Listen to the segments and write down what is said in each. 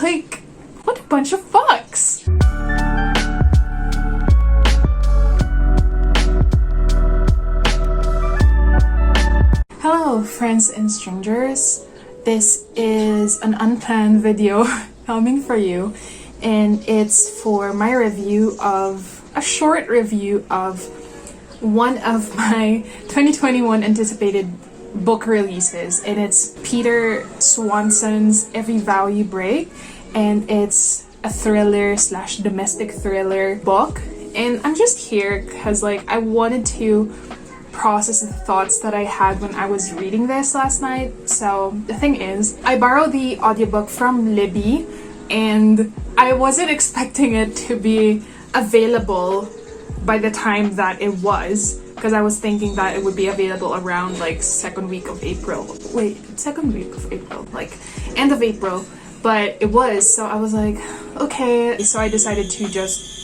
Like, what a bunch of fucks! Hello, friends and strangers. This is an unplanned video coming for you, and it's for my a short review of one of my 2021 anticipated book releases, and it's Peter Swanson's Every Vow You Break, and it's a thriller / domestic thriller book. And I'm just here because I wanted to process the thoughts that I had when I was reading this last night. So the thing is, I borrowed the audiobook from Libby, and I wasn't expecting it to be available by the time that it was, because I was thinking that it would be available around second week of April, end of April, but it was. So I was like, okay, so I decided to just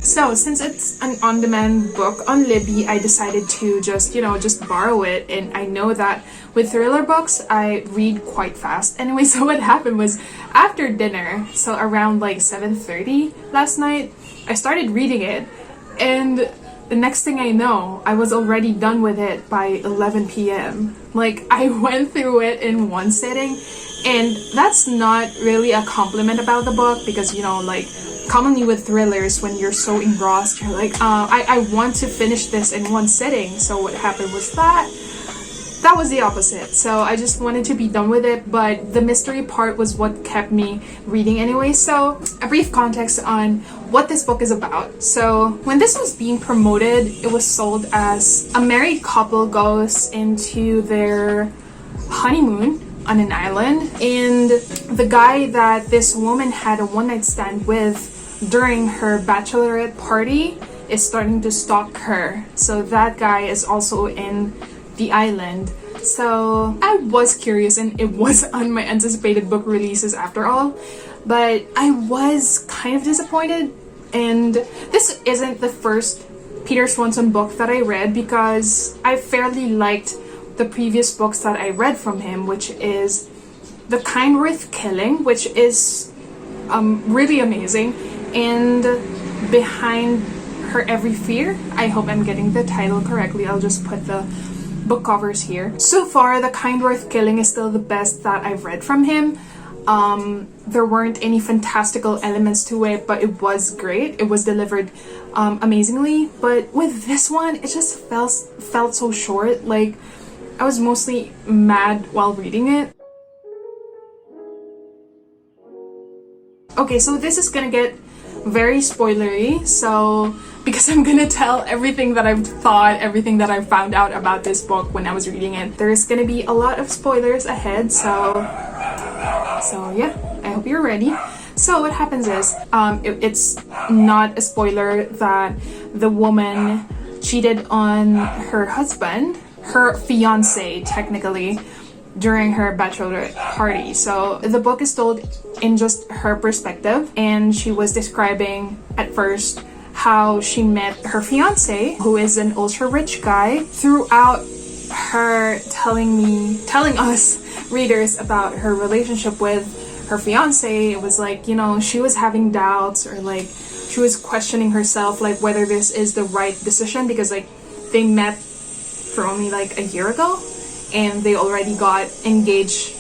So since it's an on-demand book on Libby, I decided to just borrow it. And I know that with thriller books, I read quite fast. Anyway, so what happened was, after dinner, so around 7:30 last night, I started reading it. And the next thing I know, I was already done with it by 11 p.m. I went through it in one sitting. And that's not really a compliment about the book, because commonly with thrillers, when you're so engrossed, you're like, I want to finish this in one sitting. So what happened was that was the opposite. So I just wanted to be done with it, but the mystery part was what kept me reading anyway. So a brief context on what this book is about. So when this was being promoted, it was sold as a married couple goes into their honeymoon on an island, and the guy that this woman had a one-night stand with during her bachelorette party is starting to stalk her. So that guy is also in the island. So I was curious, and it was on my anticipated book releases after all, but I was kind of disappointed. And this isn't the first Peter Swanson book that I read, because I fairly liked the previous books that I read from him, which is The Kind Worth Killing, which is really amazing, and Behind Her Every Fear. I hope I'm getting the title correctly. I'll just put the book covers here. So far, The Kind Worth Killing is still the best that I've read from him. There weren't any fantastical elements to it, but it was great. It was delivered amazingly. But with this one, it just felt so short. I was mostly mad while reading it. Okay, so this is gonna get very spoilery, so because I'm gonna tell everything that I've thought, everything that I found out about this book when I was reading it. There's gonna be a lot of spoilers ahead, so yeah, I hope you're ready. So what happens is, it's not a spoiler that the woman cheated on her husband, her fiance technically, during her bachelorette party. So the book is told in just her perspective, and she was describing at first how she met her fiance, who is an ultra rich guy. Throughout her telling us readers about her relationship with her fiance, it was she was having doubts, or she was questioning herself, whether this is the right decision, because they met for only a year ago, and they already got engaged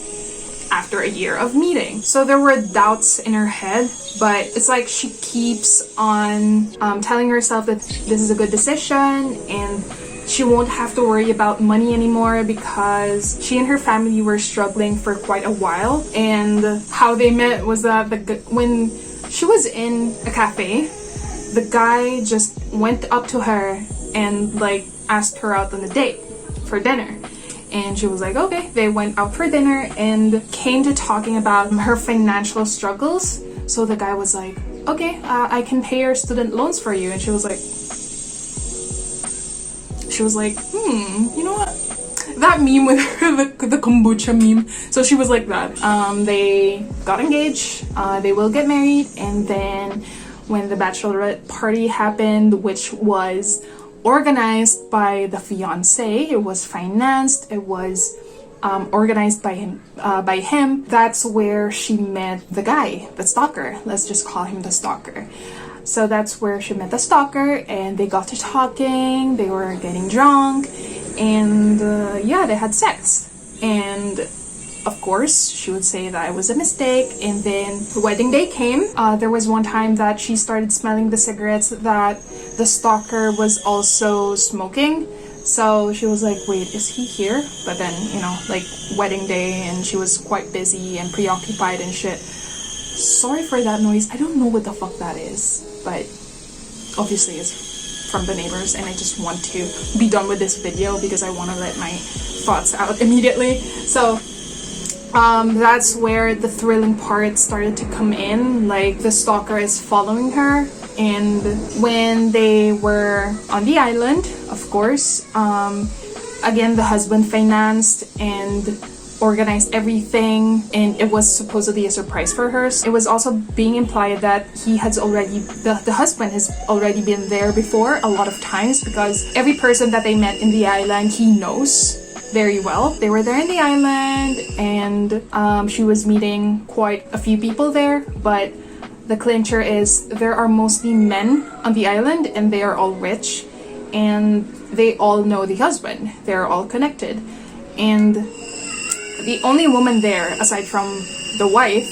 after a year of meeting. So there were doubts in her head, but it's she keeps on telling herself that this is a good decision, and she won't have to worry about money anymore, because she and her family were struggling for quite a while. And how they met was that when she was in a cafe, the guy just went up to her and asked her out on a date for dinner. And she was like, okay. They went out for dinner and came to talking about her financial struggles. So the guy was like, okay, I can pay your student loans for you. And she was like, you know what? That meme with the kombucha meme. So she was like that. They got engaged. They will get married. And then when the bachelorette party happened, which was organized by the fiance. It was financed. It was organized by him. That's where she met the guy, the stalker. Let's just call him the stalker. So that's where she met the stalker, and they got to talking. They were getting drunk, and yeah, they had sex. And of course, she would say that it was a mistake. And then the wedding day came. There was one time that she started smelling the cigarettes that the stalker was also smoking. So she was like, wait, is he here? But then, you know, like wedding day, and she was quite busy and preoccupied and shit. Sorry for that noise. I don't know what the fuck that is, but obviously it's from the neighbors, and I just want to be done with this video because I want to let my thoughts out immediately. So that's where the thrilling part started to come in. Like, the stalker is following her, and when they were on the island, of course, again, the husband financed and organized everything, and it was supposedly a surprise for her. It was also being implied that the husband has already been there before a lot of times, because every person that they met in the island, he knows very well. They were there in the island, and she was meeting quite a few people there, but the clincher is there are mostly men on the island, and they are all rich, and they all know the husband. They're all connected, and the only woman there, aside from the wife,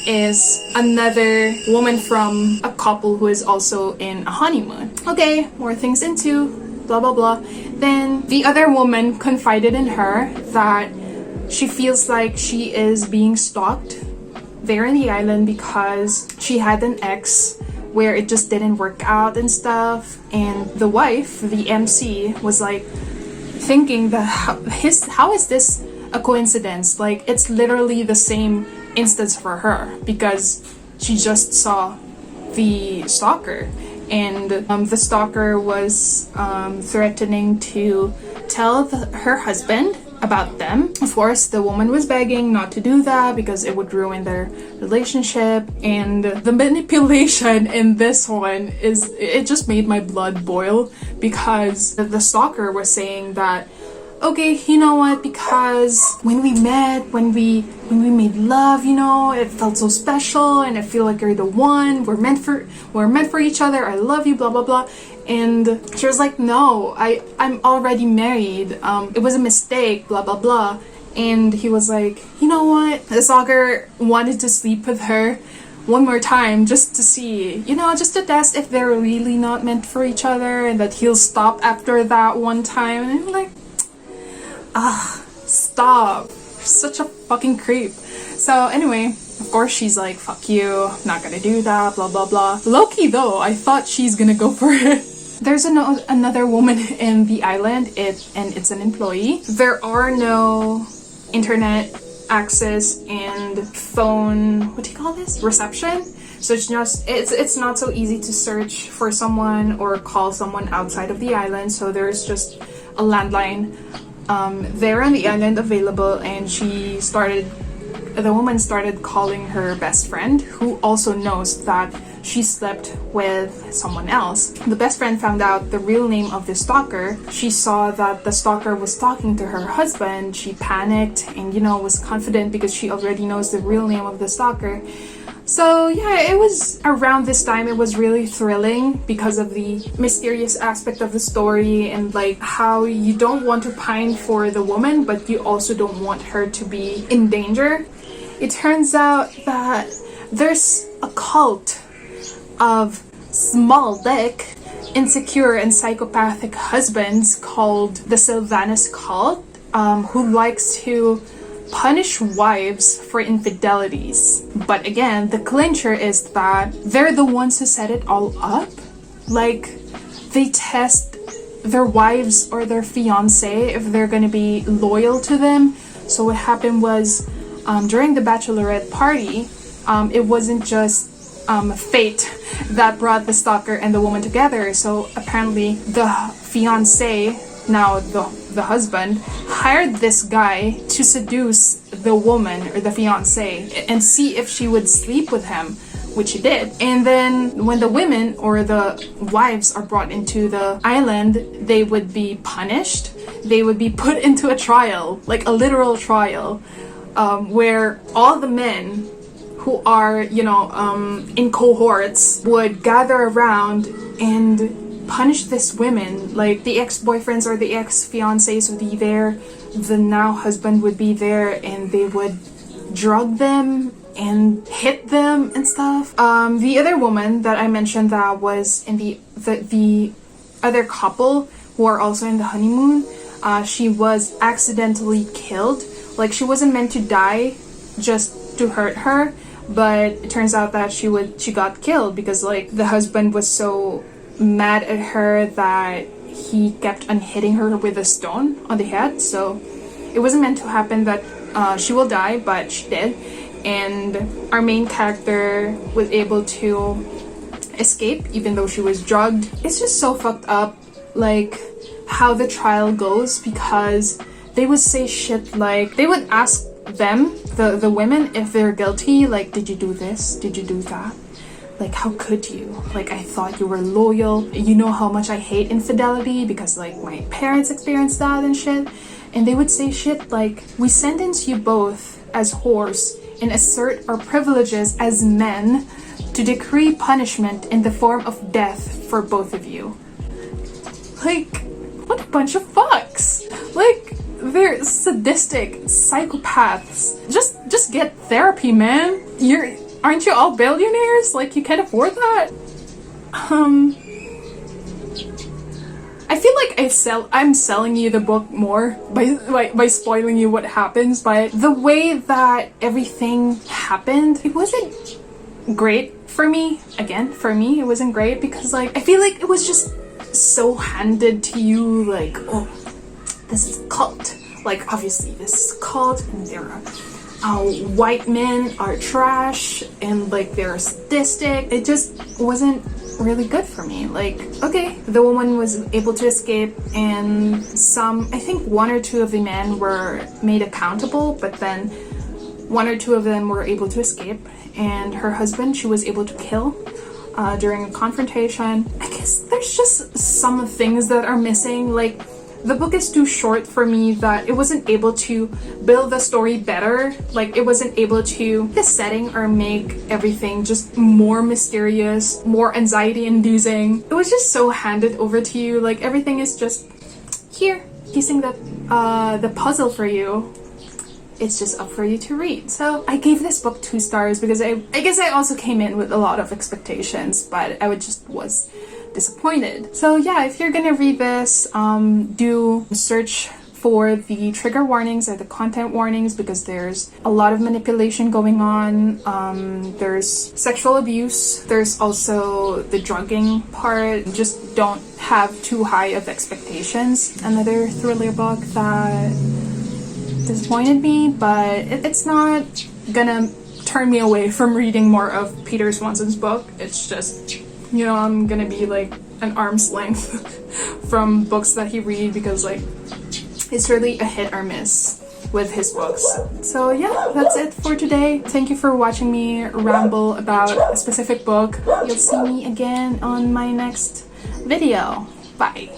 is another woman from a couple who is also in a honeymoon. Okay, more things into blah blah blah. Then the other woman confided in her that she feels like she is being stalked there in the island because she had an ex where it just didn't work out and stuff. And the wife, the MC, was like thinking that how is this a coincidence? Like, it's literally the same instance for her because she just saw the stalker, and the stalker was threatening to tell her husband about them. Of course, the woman was begging not to do that because it would ruin their relationship. And the manipulation in this one it just made my blood boil, because the stalker was saying that, okay, you know what, because when we met, when we made love, you know, it felt so special, and I feel like you're the one, we're meant for each other, I love you, blah blah blah. And she was like, no, I'm already married, it was a mistake, blah blah blah. And he was like, you know what, the stalker wanted to sleep with her one more time just to see, you know, just to test if they're really not meant for each other, and that he'll stop after that one time. And I'm like, stop. You're such a fucking creep. So anyway, of course she's like, fuck you, I'm not gonna do that, blah blah blah. Low-key though, I thought she's gonna go for it. There's another woman in the island, and it's an employee. There are no internet access and phone, what do you call this? Reception. So it's not so easy to search for someone or call someone outside of the island. So there's just a landline there on the island available, and the woman started calling her best friend, who also knows that she slept with someone else. The best friend found out the real name of the stalker. She saw that the stalker was talking to her husband. She panicked and, you know, was confident because she already knows the real name of the stalker. So yeah, it was around this time, it was really thrilling because of the mysterious aspect of the story, and like how you don't want to pine for the woman, but you also don't want her to be in danger. It turns out that there's a cult of small dick, insecure and psychopathic husbands called the Sylvanus cult, who likes to punish wives for infidelities. But again, the clincher is that they're the ones who set it all up. Like, they test their wives or their fiance if they're gonna be loyal to them. So what happened was, during the bachelorette party, it wasn't just fate that brought the stalker and the woman together. So apparently the fiance, now the husband, hired this guy to seduce the woman or the fiance and see if she would sleep with him which she did. And then when the women or the wives are brought into the island, they would be punished. They would be put into a trial, like a literal trial, where all the men who are, you know, in cohorts would gather around and punish these women. Like the ex-boyfriends or the ex-fiancés would be there, the now husband would be there, and they would drug them and hit them and stuff. The other woman that I mentioned that was in the other couple who are also in the honeymoon, she was accidentally killed. Like she wasn't meant to die just to hurt her, but it turns out that she got killed because like the husband was so mad at her that he kept on hitting her with a stone on the head. So it wasn't meant to happen that she will die, but she did. And our main character was able to escape even though she was drugged. It's just so fucked up, like how the trial goes, because they would say shit like, they would ask them, the women, if they're guilty, like, did you do this? Did you do that? Like, how could you? Like, I thought you were loyal. You know how much I hate infidelity because like my parents experienced that and shit. And they would say shit like, we sentence you both as whores and assert our privileges as men to decree punishment in the form of death for both of you. Like, what a bunch of fucks. Like, they're sadistic psychopaths. Just get therapy, man. Aren't you all billionaires? Like, you can't afford that? I feel like I'm selling you the book more by spoiling you what happens, but the way that everything happened, it wasn't great for me. Again, for me, it wasn't great because like I feel like it was just so handed to you, like, oh, this is a cult. Like, obviously this is a cult, and there are white men are trash and like they're sadistic. It just wasn't really good for me. Like, okay, the woman was able to escape, and I think one or two of the men were made accountable, but then one or two of them were able to escape, and her husband, she was able to kill during a confrontation. I guess there's just some things that are missing. Like, the book is too short for me that it wasn't able to build the story better. Like, it wasn't able to the setting or make everything just more mysterious, more anxiety inducing. It was just so handed over to you. Like, everything is just here, piecing the puzzle for you. It's just up for you to read. So I gave this book 2 stars because I guess I also came in with a lot of expectations, but I was disappointed. So yeah, if you're gonna read this, do search for the trigger warnings or the content warnings, because there's a lot of manipulation going on. There's sexual abuse. There's also the drugging part. Just don't have too high of expectations. Another thriller book that disappointed me, but it's not gonna turn me away from reading more of Peter Swanson's book. It's just, you know, I'm gonna be like an arm's length from books that he reads, because like it's really a hit or miss with his books. So yeah, that's it for today. Thank you for watching me ramble about a specific book. You'll see me again on my next video. Bye.